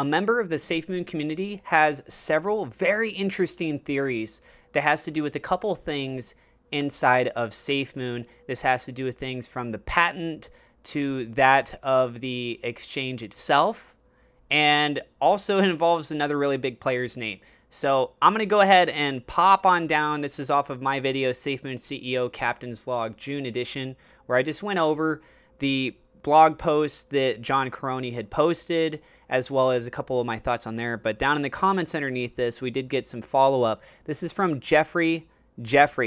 a member of the SafeMoon community has several very interesting theories that has to do with a couple things inside of SafeMoon. This has to do with things from the patent to that of the exchange itself, and also it involves another really big player's name. So I'm going to go ahead and pop on down. This is off of my video, SafeMoon CEO Captain's Log June edition, where I just went over the blog post that John Caroni had posted, as well as a couple of my thoughts on there. But down in the comments underneath this, we did get some follow-up. This is from Jeffrey.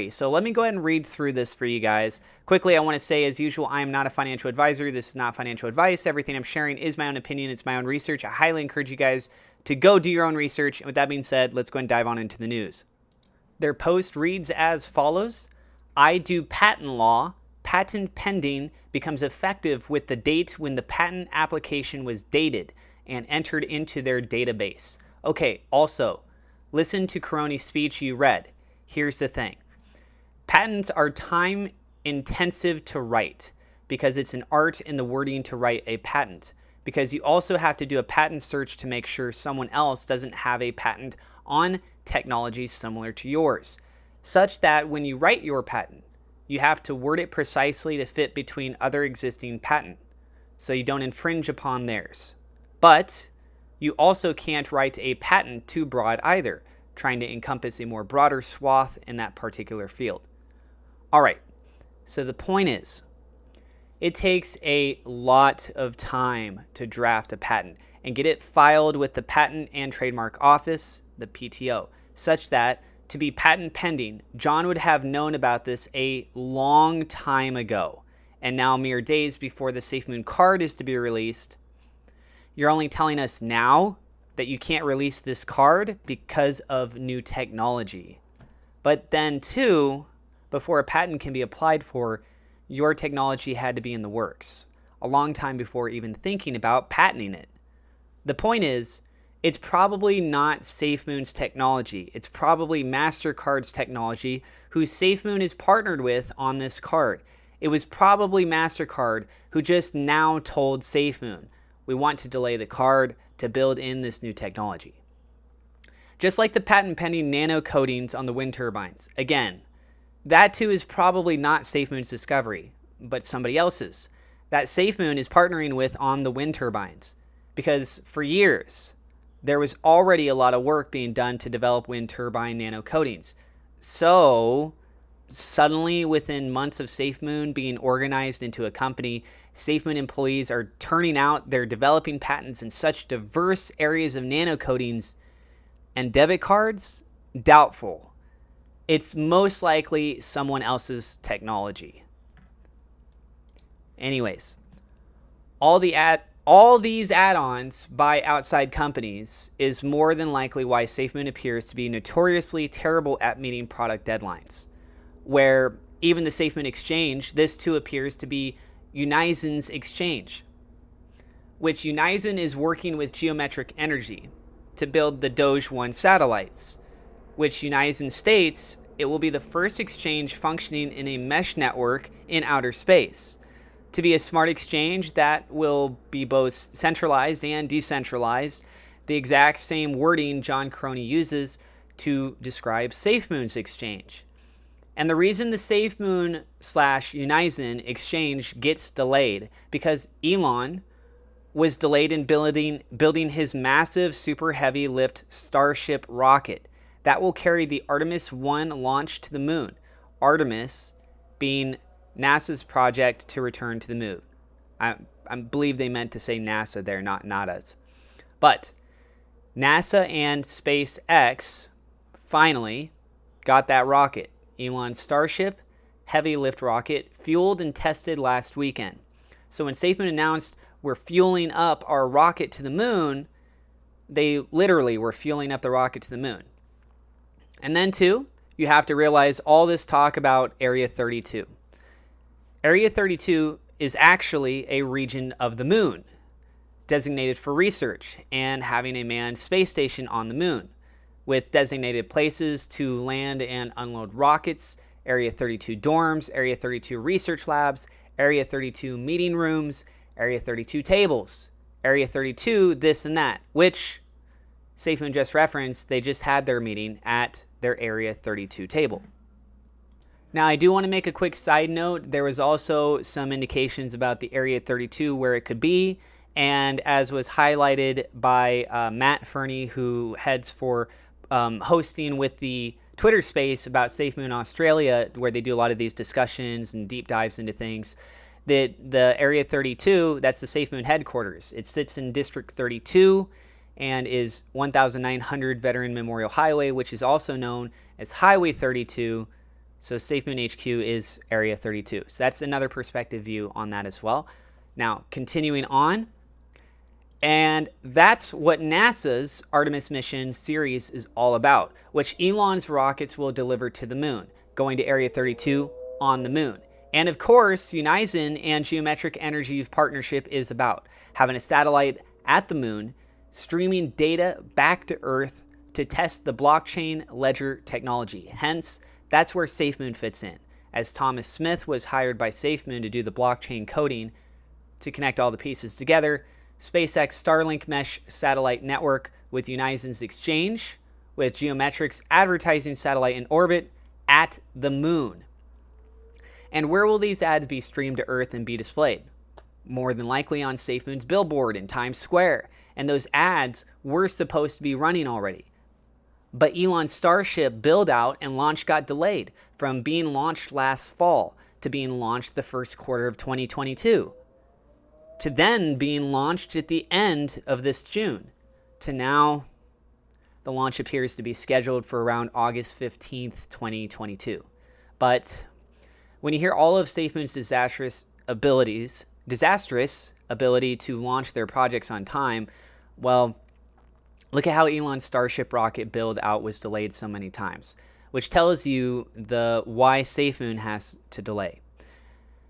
So let me go ahead and read through this for you guys. Quickly, I want to say, as usual, I am not a financial advisor. This is not financial advice. Everything I'm sharing is my own opinion. It's my own research. I highly encourage you guys to go do your own research. And with that being said, let's go and dive on into the news. Their post reads as follows. I do patent law. Patent pending becomes effective with the date when the patent application was dated and entered into their database. Okay, also, listen to Caroni's speech you read. Here's the thing. Patents are time intensive to write because it's an art in the wording to write a patent, because you also have to do a patent search to make sure someone else doesn't have a patent on technology similar to yours, such that when you write your patent, you have to word it precisely to fit between other existing patent, so you don't infringe upon theirs. But you also can't write a patent too broad either, trying to encompass a more broader swath in that particular field. All right, so the point is, it takes a lot of time to draft a patent and get it filed with the Patent and Trademark Office, the PTO, such that to be patent pending, John would have known about this a long time ago. And now, mere days before the SafeMoon card is to be released, you're only telling us now that you can't release this card because of new technology. But then too, before a patent can be applied for, your technology had to be in the works a long time before even thinking about patenting it. The point is, it's probably not SafeMoon's technology. It's probably MasterCard's technology, who SafeMoon is partnered with on this card. It was probably MasterCard who just now told SafeMoon, we want to delay the card to build in this new technology. Just like the patent pending nano coatings on the wind turbines. Again, that too is probably not SafeMoon's discovery, but somebody else's that SafeMoon is partnering with on the wind turbines. Because for years, there was already a lot of work being done to develop wind turbine nano coatings. So suddenly, within months of SafeMoon being organized into a company, SafeMoon employees are turning out their developing patents in such diverse areas of nano coatings and debit cards? Doubtful. It's most likely someone else's technology. Anyways, all these add-ons by outside companies is more than likely why SafeMoon appears to be notoriously terrible at meeting product deadlines. Where even the SafeMoon exchange, this too appears to be UNIZEN's exchange, which UNIZEN is working with Geometric Energy to build the Doge 1 satellites, which UNIZEN states it will be the first exchange functioning in a mesh network in outer space. To be a smart exchange that will be both centralized and decentralized, the exact same wording John Caroni uses to describe SafeMoon's exchange. And the reason the SafeMoon/UNIZEN exchange gets delayed because Elon was delayed in building his massive super heavy lift Starship rocket that will carry the Artemis 1 launch to the moon. Artemis being NASA's project to return to the moon. I believe they meant to say NASA there, not us. But NASA and SpaceX finally got that rocket. Elon's Starship heavy lift rocket fueled and tested last weekend. So when SafeMoon announced we're fueling up our rocket to the moon, they literally were fueling up the rocket to the moon. And then too, you have to realize all this talk about Area 32. Area 32 is actually a region of the moon, designated for research and having a manned space station on the moon, with designated places to land and unload rockets, Area 32 dorms, Area 32 research labs, Area 32 meeting rooms, Area 32 tables, Area 32, this and that, which SafeMoon just referenced. They just had their meeting at their Area 32 table. Now, I do want to make a quick side note. There was also some indications about the Area 32 where it could be. And as was highlighted by Matt Fernie, who heads for hosting with the Twitter space about SafeMoon Australia, where they do a lot of these discussions and deep dives into things, that the Area 32, that's the SafeMoon headquarters. It sits in District 32 and is 1900 Veteran Memorial Highway, which is also known as Highway 32. So SafeMoon HQ is Area 32. So that's another perspective view on that as well. Now, continuing on, and that's what NASA's Artemis mission series is all about, which Elon's rockets will deliver to the moon, going to Area 32 on the moon. And of course, UNIZEN and Geometric Energy Partnership is about having a satellite at the moon, streaming data back to Earth to test the blockchain ledger technology. Hence, that's where SafeMoon fits in, as Thomas Smith was hired by SafeMoon to do the blockchain coding to connect all the pieces together. SpaceX Starlink mesh satellite network with UNIZEN's exchange, with Geometric's advertising satellite in orbit at the moon. And where will these ads be streamed to Earth and be displayed? More than likely on SafeMoon's billboard in Times Square. And those ads were supposed to be running already. But Elon's Starship build out and launch got delayed from being launched last fall to being launched the first quarter of 2022, to then being launched at the end of this June, to now the launch appears to be scheduled for around August 15th, 2022. But when you hear all of SafeMoon's disastrous ability to launch their projects on time, well, look at how Elon's Starship rocket build out was delayed so many times, which tells you the why SafeMoon has to delay.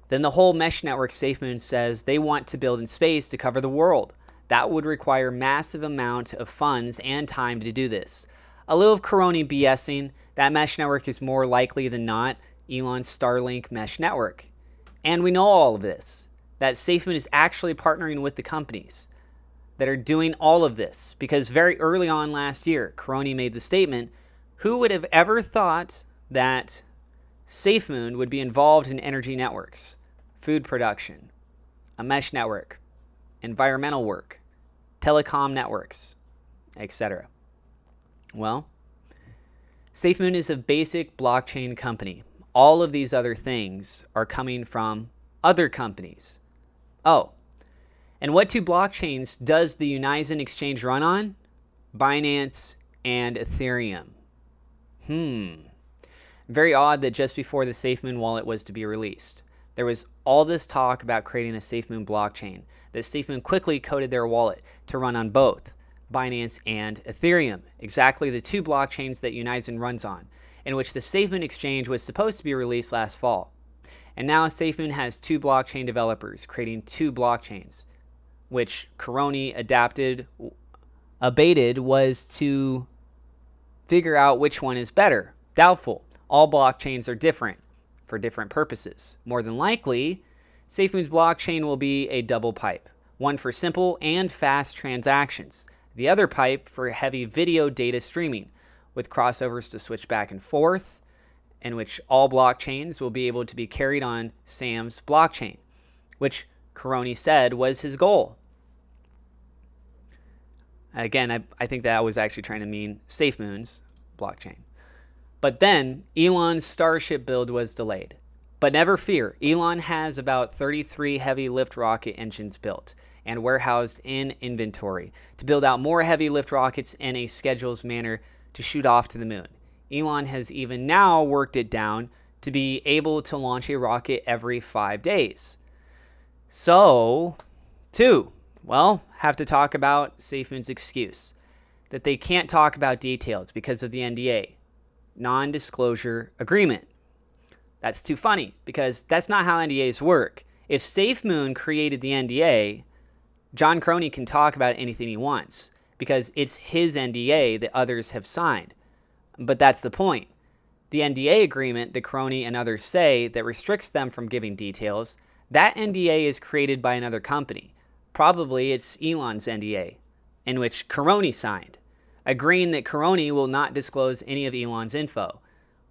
Then the whole mesh network SafeMoon says they want to build in space to cover the world. That would require massive amount of funds and time to do this. A little of Corona BSing. That mesh network is more likely than not Elon's Starlink mesh network. And we know all of this, that SafeMoon is actually partnering with the companies that are doing all of this, because very early on last year, Corona made the statement, who would have ever thought that SafeMoon would be involved in energy networks, food production, a mesh network, environmental work, telecom networks, etc. Well, SafeMoon is a basic blockchain company. All of these other things are coming from other companies. Oh, and what two blockchains does the UNIZEN exchange run on? Binance and Ethereum. Very odd that just before the SafeMoon wallet was to be released, there was all this talk about creating a SafeMoon blockchain, that SafeMoon quickly coded their wallet to run on both Binance and Ethereum, exactly the two blockchains that UNIZEN runs on, in which the SafeMoon exchange was supposed to be released last fall. And now SafeMoon has two blockchain developers creating two blockchains, which Corona abated was to figure out which one is better. Doubtful. All blockchains are different for different purposes. More than likely, SafeMoon's blockchain will be a double pipe, one for simple and fast transactions, the other pipe for heavy video data streaming, with crossovers to switch back and forth, in which all blockchains will be able to be carried on Sam's blockchain, which Corona said was his goal. Again, I think that was actually trying to mean SafeMoon's blockchain. But then Elon's Starship build was delayed. But never fear, Elon has about 33 heavy lift rocket engines built and warehoused in inventory to build out more heavy lift rockets in a scheduled manner to shoot off to the moon. Elon has even now worked it down to be able to launch a rocket every 5 days. So, have to talk about SafeMoon's excuse that they can't talk about details because of the NDA, non-disclosure agreement. That's too funny because that's not how NDAs work. If SafeMoon created the NDA, John Corona can talk about anything he wants because it's his NDA that others have signed. But that's the point. The NDA agreement that Corona and others say that restricts them from giving details, that NDA is created by another company. probably it's Elon's NDA, in which Caroni signed, agreeing that Caroni will not disclose any of Elon's info,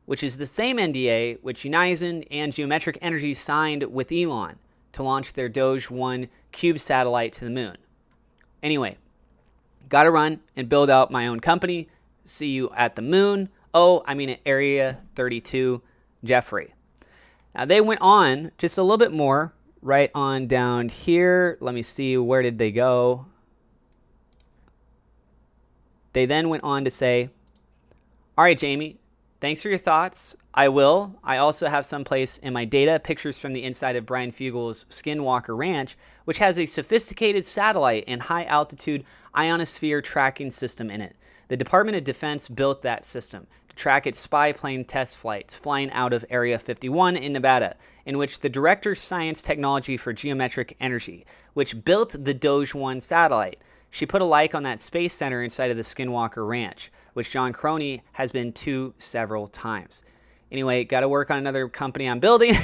which is the same NDA which UNIZEN and Geometric Energy signed with Elon to launch their Doge 1 cube satellite to the moon. Anyway, gotta run and build out my own company. See you at the moon. At Area 32, Jeffrey. Now they went on just a little bit more right on down here. Let me see, where did they go? They then went on to say, all right, Jamie, thanks for your thoughts. I will. I also have someplace in my data pictures from the inside of Brian Fugel's Skinwalker Ranch, which has a sophisticated satellite and high altitude ionosphere tracking system in it. The Department of Defense built that system to track its spy plane test flights flying out of Area 51 in Nevada, in which the Director of Science Technology for Geometric Energy, which built the Doge 1 satellite, she put a like on that space center inside of the Skinwalker Ranch, which John Caroni has been to several times. Anyway, got to work on another company I'm building,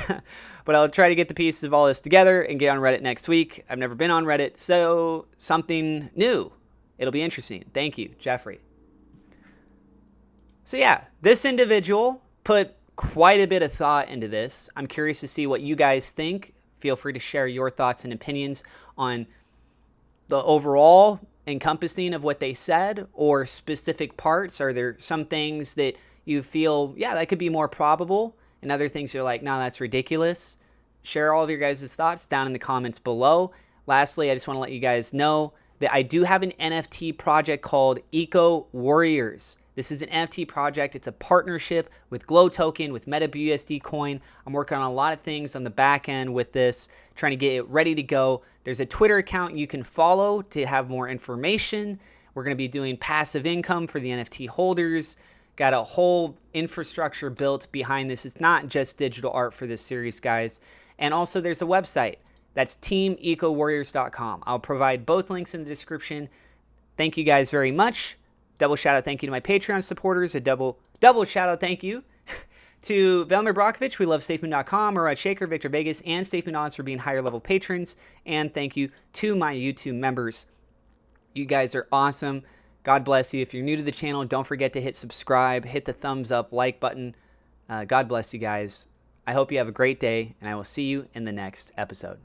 but I'll try to get the pieces of all this together and get on Reddit next week. I've never been on Reddit, so something new. It'll be interesting. Thank you, Jeffrey. So yeah, this individual put quite a bit of thought into this. I'm curious to see what you guys think. Feel free to share your thoughts and opinions on the overall encompassing of what they said or specific parts. Are there some things that you feel, yeah, that could be more probable, and other things you're like, no, that's ridiculous? Share all of your guys' thoughts down in the comments below. Lastly, I just want to let you guys know that I do have an NFT project called Eco Warriors. This is an NFT project. It's a partnership with Glow Token, with MetaBUSD coin. I'm working on a lot of things on the back end with this, trying to get it ready to go. There's a Twitter account you can follow to have more information. We're going to be doing passive income for the NFT holders. Got a whole infrastructure built behind this. It's not just digital art for this series, guys. And also there's a website. That's teamecowarriors.com. I'll provide both links in the description. Thank you guys very much. Double shout out thank you to my Patreon supporters. A double shout out thank you to Velmer Brockovich. We love SafeMoon.com, Murat Shaker, Victor Vegas, and SafeMoon Odds for being higher level patrons. And thank you to my YouTube members. You guys are awesome. God bless you. If you're new to the channel, don't forget to hit subscribe, hit the thumbs up, like button. God bless you guys. I hope you have a great day, and I will see you in the next episode.